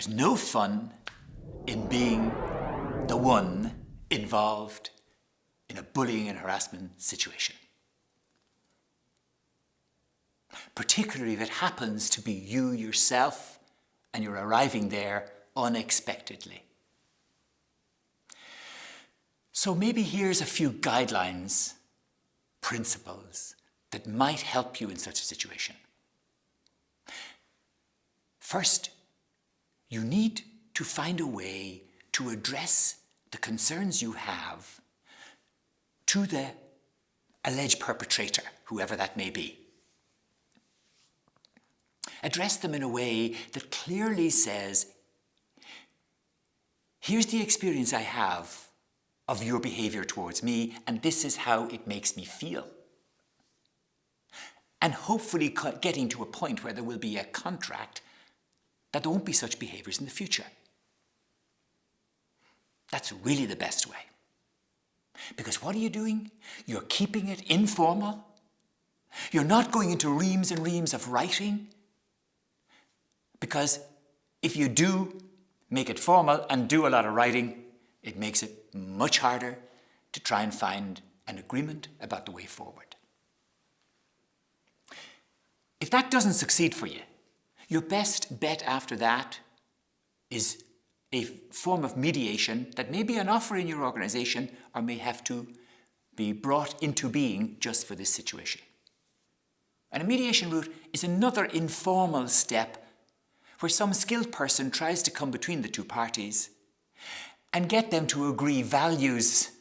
There's no fun in being the one involved in a bullying and harassment situation. Particularly if it happens to be you yourself and you're arriving there unexpectedly. So maybe here's a few guidelines, principles that might help you in such a situation. First, you need to find a way to address the concerns you have to the alleged perpetrator, whoever that may be. Address them in a way that clearly says, here's the experience I have of your behavior towards me, and this is how it makes me feel. And hopefully getting to a point where there will be a contract that there won't be such behaviors in the future. That's really the best way. Because what are you doing? You're keeping it informal. You're not going into reams and reams of writing. Because if you do make it formal and do a lot of writing, it makes it much harder to try and find an agreement about the way forward. If that doesn't succeed for you, your best bet after that is a form of mediation that may be an offer in your organization or may have to be brought into being just for this situation. And a mediation route is another informal step where some skilled person tries to come between the two parties and get them to agree values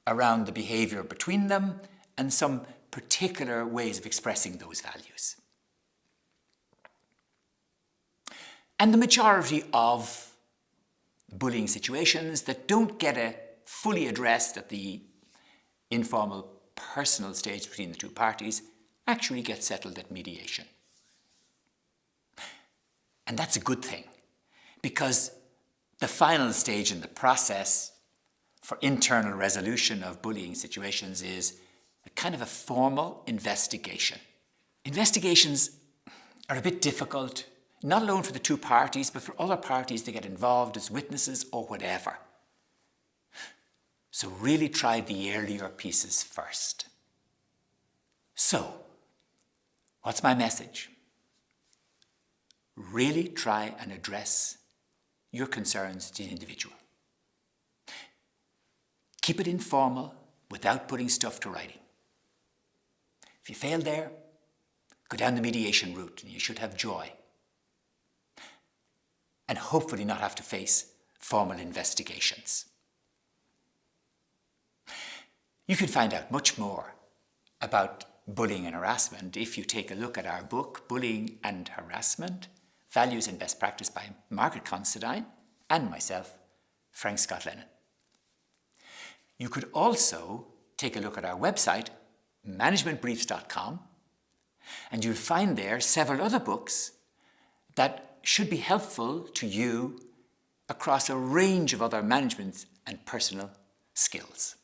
around the behavior between them and some particular ways of expressing those values. And the majority of bullying situations that don't get fully addressed at the informal personal stage between the two parties actually get settled at mediation. And that's a good thing, because the final stage in the process for internal resolution of bullying situations is a kind of a formal investigation. Investigations are a bit difficult, not alone for the two parties, but for other parties to get involved as witnesses or whatever. So really try the earlier pieces first. So, what's my message? Really try and address your concerns to the individual. Keep it informal without putting stuff to writing. If you fail there, go down the mediation route and you should have joy. And hopefully not have to face formal investigations. You can find out much more about bullying and harassment if you take a look at our book, Bullying and Harassment, Values and Best Practice by Margaret Considine and myself, Frank Scott Lennon. You could also take a look at our website, managementbriefs.com, and you'll find there several other books that should be helpful to you across a range of other management and personal skills.